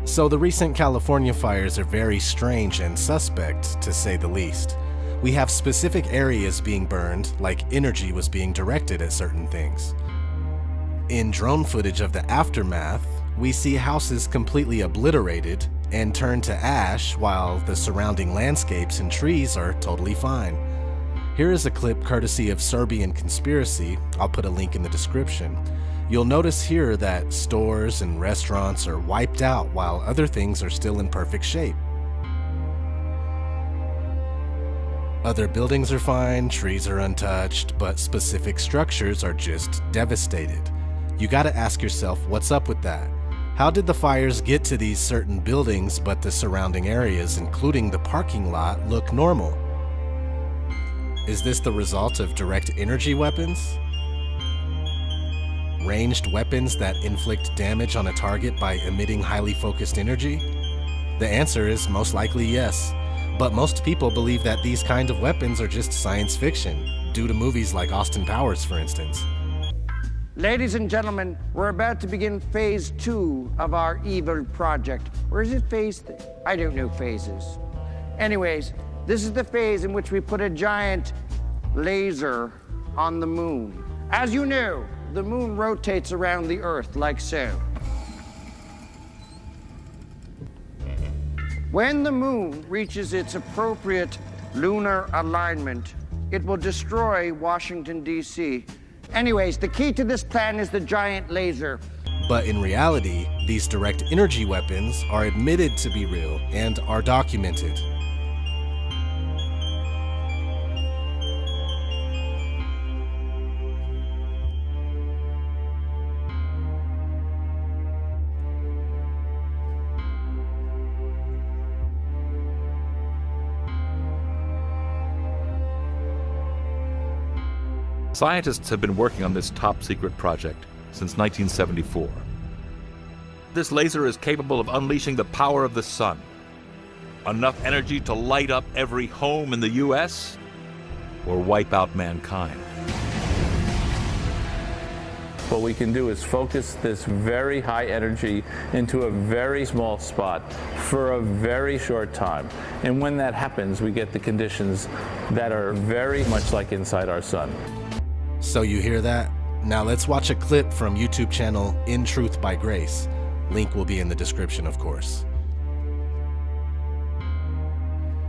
So the recent California fires are very strange and suspect, to say the least. We have specific areas being burned, like energy was being directed at certain things. In drone footage of the aftermath, we see houses completely obliterated and turned to ash while the surrounding landscapes and trees are totally fine. Here is a clip courtesy of Serbian Conspiracy. I'll put a link in the description. You'll notice here that stores and restaurants are wiped out while other things are still in perfect shape. Other buildings are fine, trees are untouched, but specific structures are just devastated. You gotta ask yourself, what's up with that? How did the fires get to these certain buildings but the surrounding areas, including the parking lot, look normal? Is this the result of direct energy weapons? Ranged weapons that inflict damage on a target by emitting highly focused energy? The answer is most likely yes, but most people believe that these kind of weapons are just science fiction, due to movies like Austin Powers, for instance. Ladies and gentlemen, we're about to begin phase 2 of our evil project. Or is it phase 3? I don't know phases. Anyways, this is the phase in which we put a giant laser on the moon. As you know, the moon rotates around the Earth like so. When the moon reaches its appropriate lunar alignment, it will destroy Washington, D.C. Anyways, the key to this plan is the giant laser. But in reality, these direct energy weapons are admitted to be real and are documented. Scientists have been working on this top-secret project since 1974. This laser is capable of unleashing the power of the sun. Enough energy to light up every home in the U.S. or wipe out mankind. What we can do is focus this very high energy into a very small spot for a very short time. And when that happens, we get the conditions that are very much like inside our sun. So you hear that? Now let's watch a clip from YouTube channel In Truth by Grace. Link will be in the description, of course.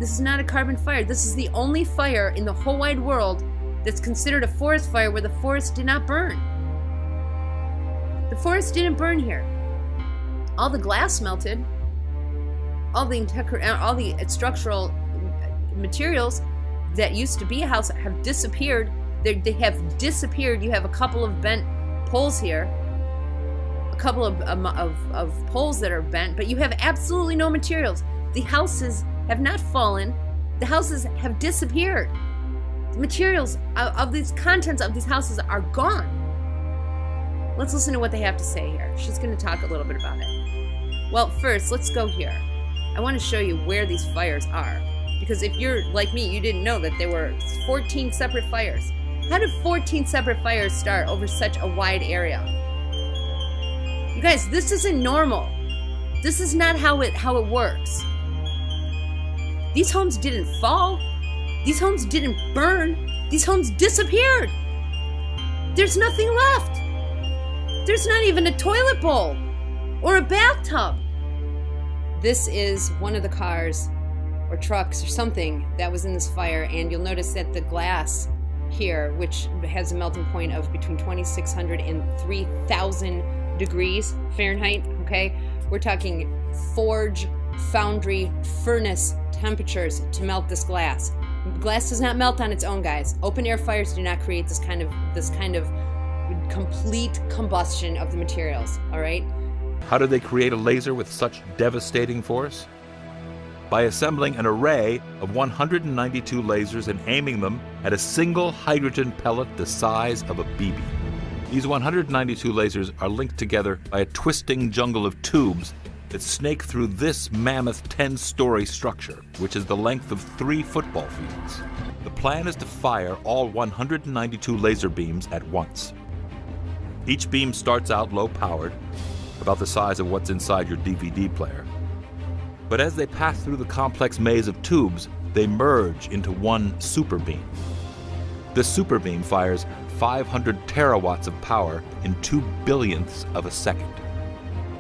This is not a carbon fire. This is the only fire in the whole wide world that's considered a forest fire where the forest did not burn. The forest didn't burn here. All the glass melted. All the structural materials that used to be a house have disappeared. They have disappeared. You have a couple of bent poles here, a couple of poles that are bent, but you have absolutely no materials. The houses have not fallen. The houses have disappeared. The materials of these contents of these houses are gone. Let's listen to what they have to say here. She's going to talk a little bit about it. Well, first, let's go here. I want to show you where these fires are, because if you're like me, you didn't know that there were 14 separate fires. How did 14 separate fires start over such a wide area? You guys, this isn't normal. This is not how it works. These homes didn't fall. These homes didn't burn. These homes disappeared. There's nothing left. There's not even a toilet bowl or a bathtub. This is one of the cars or trucks or something that was in this fire, and you'll notice that the glass here, which has a melting point of between 2,600 and 3,000 degrees Fahrenheit, okay? We're talking forge, foundry, furnace temperatures to melt this glass. Glass does not melt on its own, guys. Open air fires do not create this kind of complete combustion of the materials, all right? How did they create a laser with such devastating force? By assembling an array of 192 lasers and aiming them at a single hydrogen pellet the size of a BB. These 192 lasers are linked together by a twisting jungle of tubes that snake through this mammoth 10-story structure, which is the length of 3 football fields. The plan is to fire all 192 laser beams at once. Each beam starts out low-powered, about the size of what's inside your DVD player. But as they pass through the complex maze of tubes, they merge into one superbeam. The superbeam fires 500 terawatts of power in 2 billionths of a second,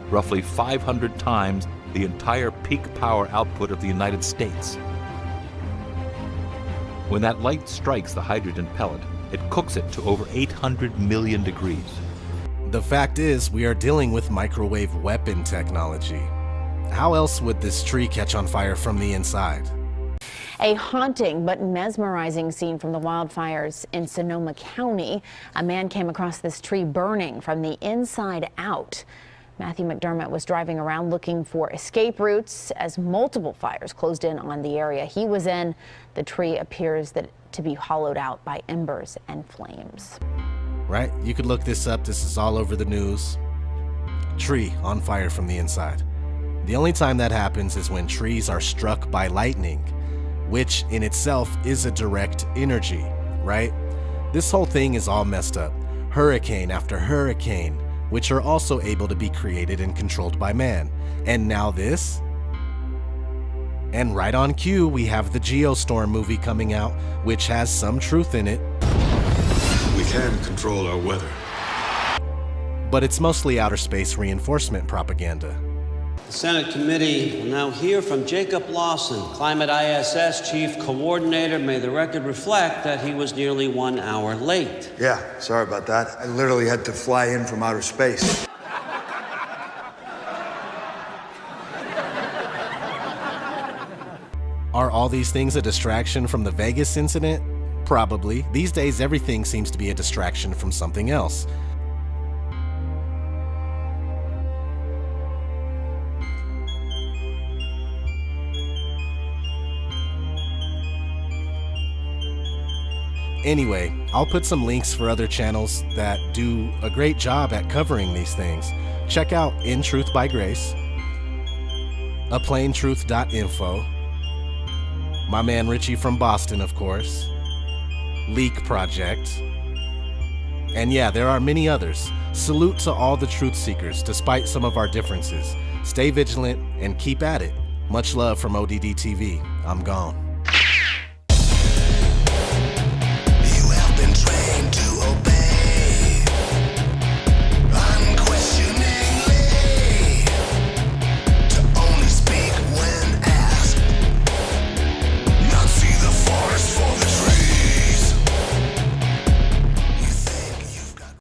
roughly 500 times the entire peak power output of the United States. When that light strikes the hydrogen pellet, it cooks it to over 800 million degrees. The fact is, we are dealing with microwave weapon technology. How else would this tree catch on fire from the inside? A haunting but mesmerizing scene from the wildfires in Sonoma County. A man came across this tree burning from the inside out. Matthew McDermott was driving around looking for escape routes as multiple fires closed in on the area he was in. The tree appears to be hollowed out by embers and flames. Right? You could look this up. This is all over the news. Tree on fire from the inside. The only time that happens is when trees are struck by lightning, which in itself is a direct energy, right? This whole thing is all messed up. Hurricane after hurricane, which are also able to be created and controlled by man. And now this? And right on cue, we have the Geostorm movie coming out, which has some truth in it. We can control our weather. But it's mostly outer space reinforcement propaganda. The Senate committee will now hear from Jacob Lawson, Climate ISS Chief Coordinator. May the record reflect that he was nearly 1 hour late. Yeah, sorry about that. I literally had to fly in from outer space. Are all these things a distraction from the Vegas incident? Probably. These days, everything seems to be a distraction from something else. Anyway, I'll put some links for other channels that do a great job at covering these things. Check out In Truth by Grace, aplaintruth.info, my man Richie from Boston, of course, Leak Project, and yeah, there are many others. Salute to all the truth seekers, despite some of our differences. Stay vigilant and keep at it. Much love from ODD TV. I'm gone.